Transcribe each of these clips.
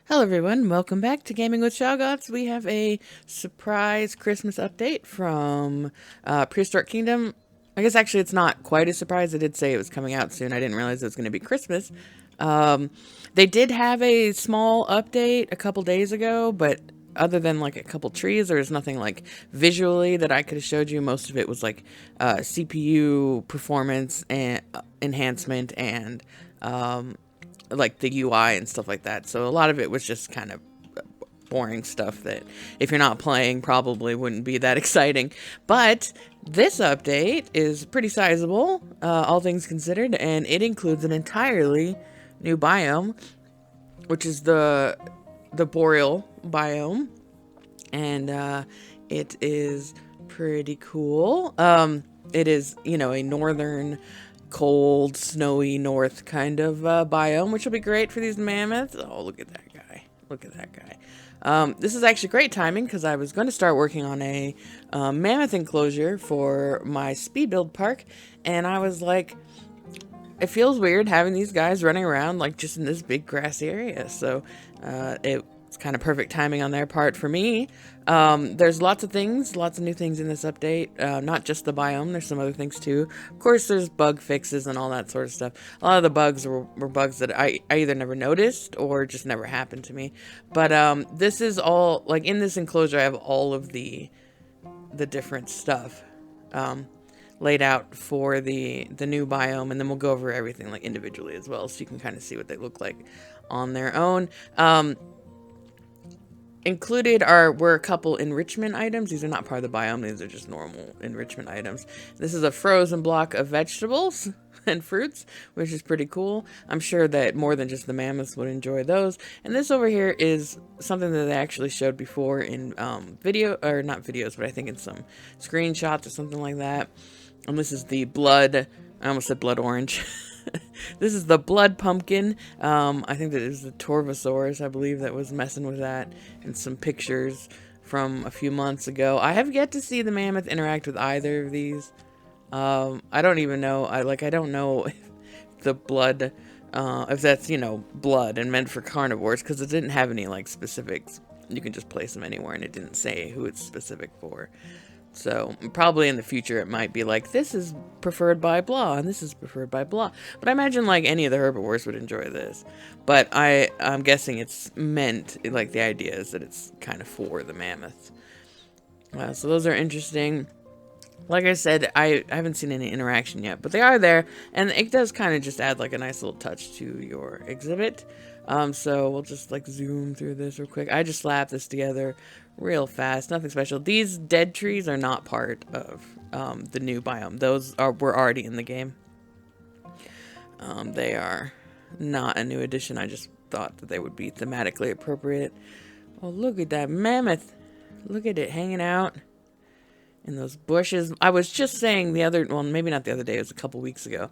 Hello everyone, welcome back to Gaming with Shoggoths. We have a surprise Christmas update from Prehistoric Kingdom. I guess actually it's not quite a surprise. I did say it was coming out soon. I didn't realize it was going to be Christmas. They did have a small update a couple days ago, but other than like a couple trees, there was nothing like visually that I could have showed you. Most of it was like CPU performance and enhancement and like the UI and stuff like that. So a lot of it was just kind of boring stuff that if you're not playing probably wouldn't be that exciting. But this update is pretty sizable, all things considered, and it includes an entirely new biome, which is the Boreal Biome, and it is pretty cool. It is, you know, a northern cold, snowy north kind of biome, which will be great for these mammoths. Oh, look at that guy. Look at that guy. This is actually great timing because I was going to start working on a mammoth enclosure for my speed build park, and I was like, it feels weird having these guys running around like just in this big grassy area. So it's kind of perfect timing on their part for me. There's lots of things, lots of new things in this update. Not just the biome, there's some other things too. Of course, there's bug fixes and all that sort of stuff. A lot of the bugs were bugs that I either never noticed or just never happened to me. But this is all, like in this enclosure, I have all of the different stuff laid out for the new biome, and then we'll go over everything like individually as well, so you can kind of see what they look like on their own. Included were a couple enrichment items. These are not part of the biome, these are just normal enrichment items. This is a frozen block of vegetables and fruits, which is pretty cool. I'm sure that more than just the mammoths would enjoy those. And this over here is something that they actually showed before in video, or not videos, but I think in some screenshots or something like that. And this is the blood, I almost said blood orange. This is the blood pumpkin. I think that is the Torvosaurus, I believe, that was messing with that, and some pictures from a few months ago. I have yet to see the mammoth interact with either of these. I don't even know. I don't know if the blood, if that's, you know, blood and meant for carnivores, because it didn't have any like specifics. You can just place them anywhere, and it didn't say who it's specific for. So probably in the future it might be like, this is preferred by blah and this is preferred by blah. But I imagine like any of the herbivores would enjoy this. But I'm guessing it's meant, like the idea is that it's kind of for the mammoths. So those are interesting. Like I said, I haven't seen any interaction yet, but they are there, and it does kind of just add like a nice little touch to your exhibit. So we'll just like zoom through this real quick. I just slapped this together real fast, nothing special. These dead trees are not part of the new biome. Those were already in the game. They are not a new addition. I just thought that they would be thematically appropriate. Oh, look at that mammoth. Look at it hanging out in those bushes. I was just saying well, maybe not the other day, it was a couple weeks ago,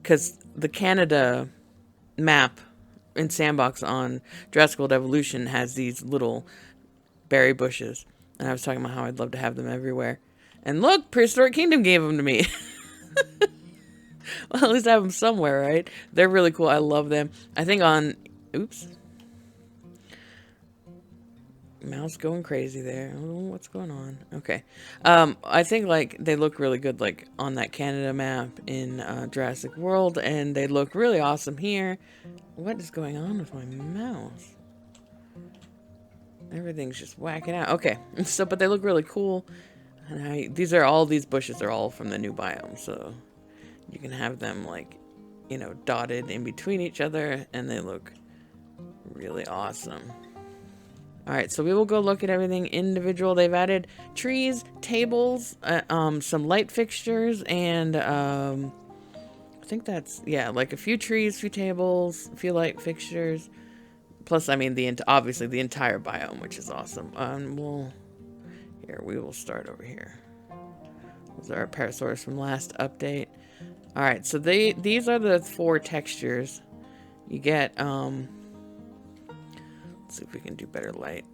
because the Canada map in Sandbox on Jurassic World Evolution has these little berry bushes, and I was talking about how I'd love to have them everywhere. And look, Prehistoric Kingdom gave them to me. Well, at least I have them somewhere, right? They're really cool. I love them. I think oops. Mouse going crazy there. Oh, what's going on? Okay. I think like they look really good like on that Canada map in Jurassic World, and they look really awesome here. What is going on with my mouse? Everything's just whacking out. Okay. So, but they look really cool. And these bushes are all from the new biome, so you can have them like, you know, dotted in between each other, and they look really awesome. Alright, so we will go look at everything individual. They've added trees, tables, some light fixtures, and I think that's, yeah, like a few trees, few tables, a few light fixtures. Plus, I mean, obviously the entire biome, which is awesome. We will start over here. Those are our Parasaurus from last update. Alright, so these are the 4 textures. You get, let's see if we can do better light.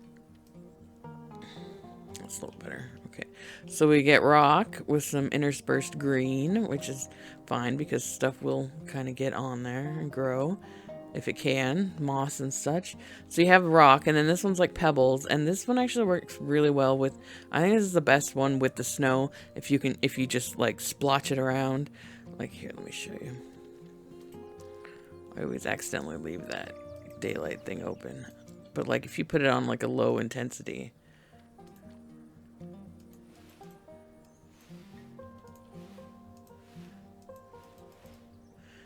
That's a little better. Okay. So we get rock with some interspersed green, which is fine because stuff will kind of get on there and grow. if it can, moss and such. So you have rock, and then this one's like pebbles, and this one actually works really well with, I think this is the best one with the snow, if you just like splotch it around. Like here, let me show you. I always accidentally leave that daylight thing open. But like if you put it on like a low intensity,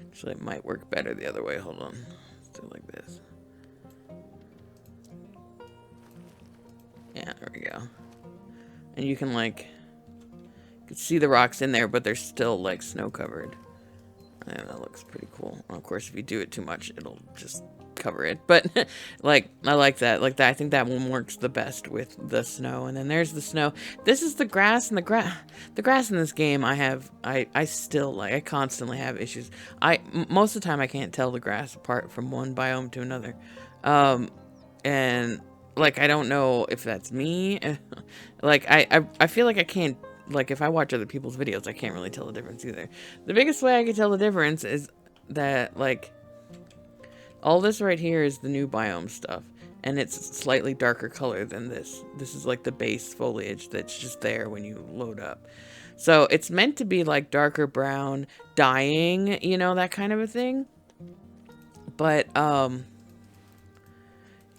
actually it might work better the other way. Hold on. Let's do it like this. Yeah, there we go. And you can like, you can see the rocks in there, but they're still like snow covered. And that looks pretty cool. Well, of course, if you do it too much, it'll just cover it. But like, I like that. Like that, I think that one works the best with the snow. And then there's the snow. This is the grass, and the grass in this game. I still like. I constantly have issues. Most of the time I can't tell the grass apart from one biome to another. And like I don't know if that's me. Like I feel like I can't. Like, if I watch other people's videos, I can't really tell the difference either. The biggest way I can tell the difference is that, like, all this right here is the new biome stuff. And it's slightly darker color than this. This is, like, the base foliage that's just there when you load up. So, it's meant to be, like, darker brown, dying, you know, that kind of a thing. But,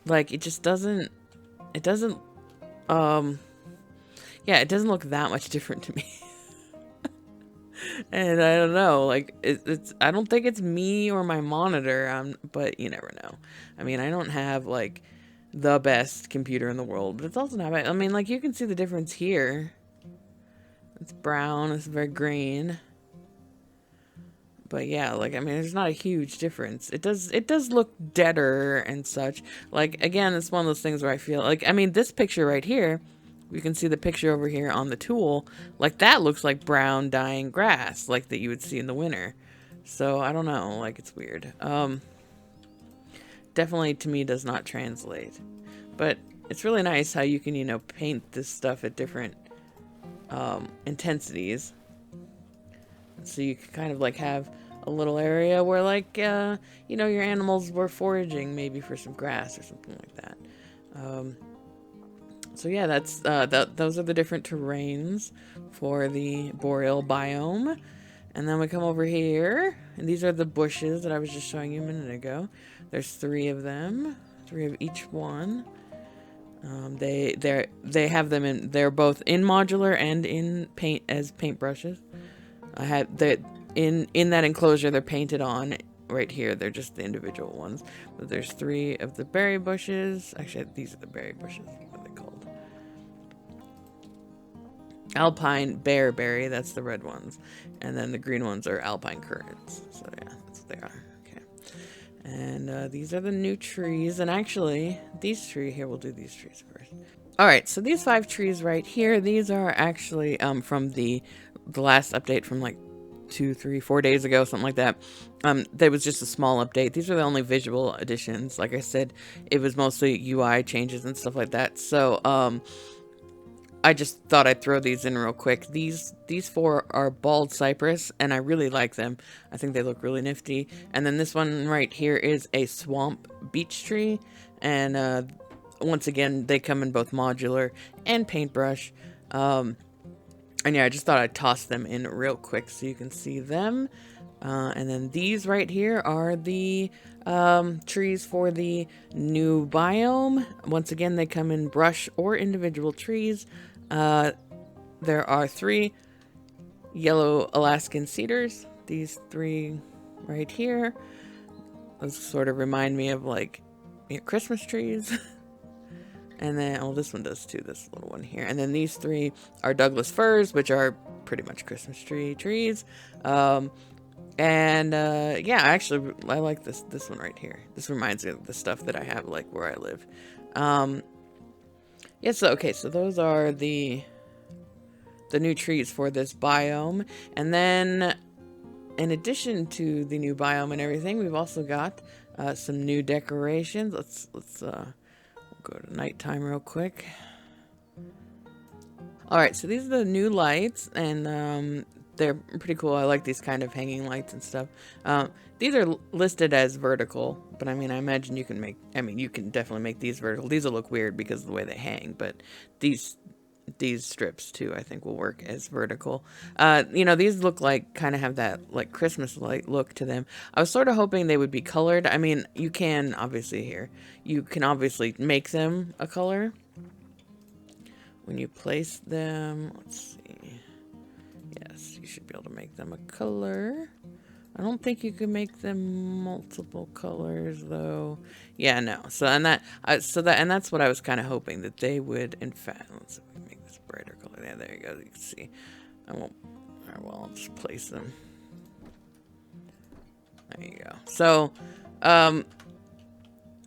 like, it just doesn't... It doesn't, yeah, it doesn't look that much different to me. And I don't know, like, I don't think it's me or my monitor, but you never know. I mean, I don't have, like, the best computer in the world, but it's also not bad. I mean, like, you can see the difference here. It's brown, it's very green. But yeah, like, I mean, there's not a huge difference. It does look deader and such. Like, again, it's one of those things where I feel, like, I mean, this picture right here, you can see the picture over here on the tool. Like, that looks like brown dying grass, like that you would see in the winter. So, I don't know. Like, it's weird. Definitely, to me, does not translate. But it's really nice how you can, you know, paint this stuff at different intensities. So you can kind of, like, have a little area where, like, you know, your animals were foraging maybe for some grass or something like that. So yeah, that's those are the different terrains for the boreal biome. And then we come over here, and these are the bushes that I was just showing you a minute ago. There's 3 of them, 3 of each one. They have them in, they're both in modular and in paint as paintbrushes. I had that in that enclosure, they're painted on. Right here, they're just the individual ones. But there's 3 of the berry bushes. Actually, these are the berry bushes. What are they called? Alpine bearberry, that's the red ones. And then the green ones are alpine currants. So yeah, that's what they are. Okay. And these are the new trees. And actually, these trees here, we'll do these trees first. Alright, so these 5 trees right here, these are actually from the last update from like 2, 3, 4 days ago, something like that. There was just a small update. These are the only visual additions. Like I said, it was mostly UI changes and stuff like that. So, I just thought I'd throw these in real quick. These 4 are bald cypress, and I really like them. I think they look really nifty. And then this one right here is a swamp beech tree. And, once again, they come in both modular and paintbrush. And yeah, I just thought I'd toss them in real quick so you can see them. And then these right here are the trees for the new biome. Once again, they come in brush or individual trees. There are 3 yellow Alaskan cedars. These 3 right here. Those sort of remind me of like Christmas trees. And then, oh, this one does too, this little one here. And then these 3 are Douglas firs, which are pretty much Christmas tree trees. Yeah, actually, I like this one right here. This reminds me of the stuff that I have, like, where I live. Yeah, so, okay, so those are the new trees for this biome. And then, in addition to the new biome and everything, we've also got some new decorations. Let's go to nighttime real quick. Alright, so these are the new lights, and they're pretty cool. I like these kind of hanging lights and stuff. These are listed as vertical, but I mean, I imagine you can make, I mean, you can definitely make these vertical. These will look weird because of the way they hang, but these strips too, I think will work as vertical. You know, these look like, kind of have that like Christmas light look to them. I was sort of hoping they would be colored. I mean, you can obviously here, you can obviously make them a color when you place them. Let's see. Yes, you should be able to make them a color. I don't think you can make them multiple colors though. Yeah, no. So and that's what I was kind of hoping that they would. In fact, let's see if we can make this brighter color. Yeah, there you go. You can see. I won't. All right, well, I'll just place them. There you go. So,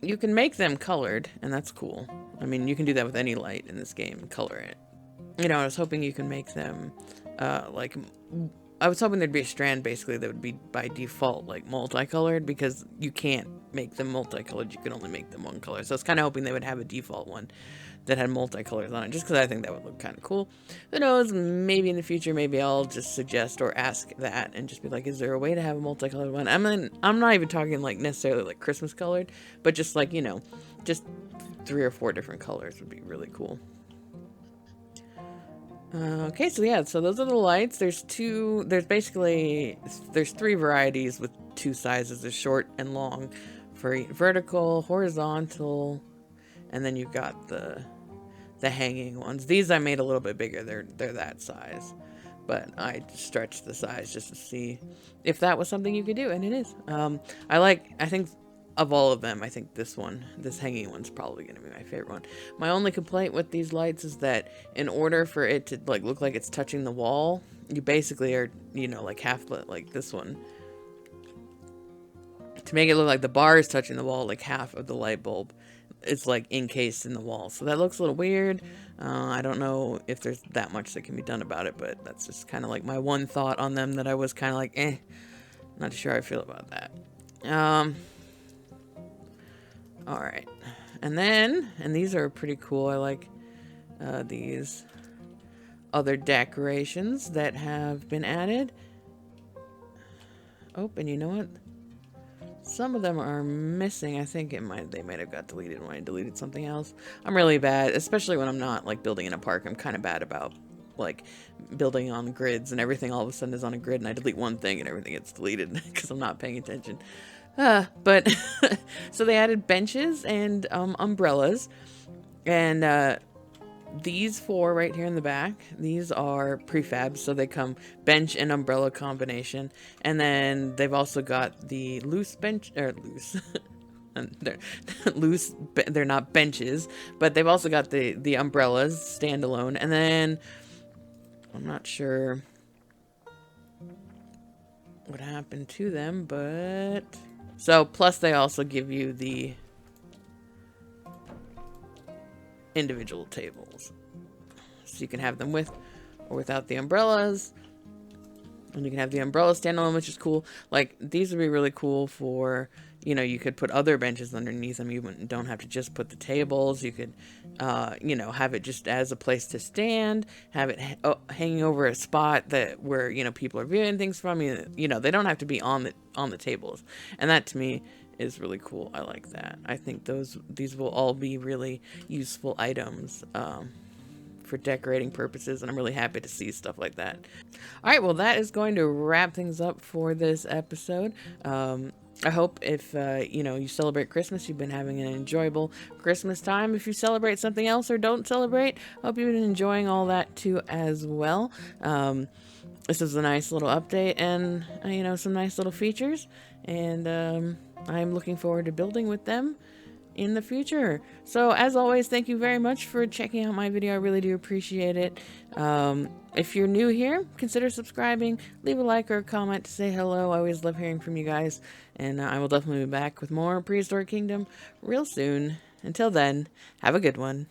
you can make them colored, and that's cool. I mean, you can do that with any light in this game. Color it. You know, I was hoping you can make them, like. I was hoping there'd be a strand, basically, that would be, by default, like, multicolored, because you can't make them multicolored, you can only make them one color. So I was kind of hoping they would have a default one that had multicolors on it, just because I think that would look kind of cool. Who knows, maybe in the future, maybe I'll just suggest or ask that, and just be like, is there a way to have a multicolored one? I mean, I'm not even talking, like, necessarily, like, Christmas colored, but just, like, you know, just 3 or 4 different colors would be really cool. Okay, so yeah, so those are the lights. There's 3 varieties with 2 sizes. There's short and long for vertical, horizontal, and then you've got the hanging ones. These I made a little bit bigger. They're that size, but I stretched the size just to see if that was something you could do, and it is. I think of all of them, I think this hanging one's probably going to be my favorite one. My only complaint with these lights is that in order for it to like look like it's touching the wall, you basically are, you know, like half like this one. To make it look like the bar is touching the wall, like half of the light bulb is like encased in the wall. So that looks a little weird. I don't know if there's that much that can be done about it, but that's just kind of like my one thought on them, that I was kind of like, not sure how I feel about that. All right, and these are pretty cool. I like these other decorations that have been added. Oh, and you know what? Some of them are missing. I think they might have got deleted when I deleted something else. I'm really bad, especially when I'm not like building in a park. I'm kind of bad about like building on grids, and everything all of a sudden is on a grid, and I delete one thing and everything gets deleted because I'm not paying attention. But so they added benches and umbrellas, and these 4 right here in the back, these are prefabs, so they come bench and umbrella combination. And then they've also got the loose bench, or loose they're loose, they're not benches, but they've also got the umbrellas standalone. And then I'm not sure what happened to them, but so plus they also give you the individual tables, so you can have them with or without the umbrellas, and you can have the umbrella standalone, which is cool. Like, these would be really cool for, you know, you could put other benches underneath them. You don't have to just put the tables. You could, you know, have it just as a place to stand, have it hanging over a spot where, you know, people are viewing things from. You know, they don't have to be on the tables, and that to me is really cool. I like that. I think these will all be really useful items for decorating purposes, and I'm really happy to see stuff like that. All right, well, that is going to wrap things up for this episode. I hope if, you know, you celebrate Christmas, you've been having an enjoyable Christmas time. If you celebrate something else or don't celebrate, I hope you've been enjoying all that too as well. This is a nice little update and, you know, some nice little features. And I'm looking forward to building with them in the future. So as always, thank you very much for checking out my video. I really do appreciate it. If you're new here, consider subscribing, leave a like or a comment to say hello. I always love hearing from you guys, and I will definitely be back with more Prehistoric Kingdom real soon. Until then, have a good one.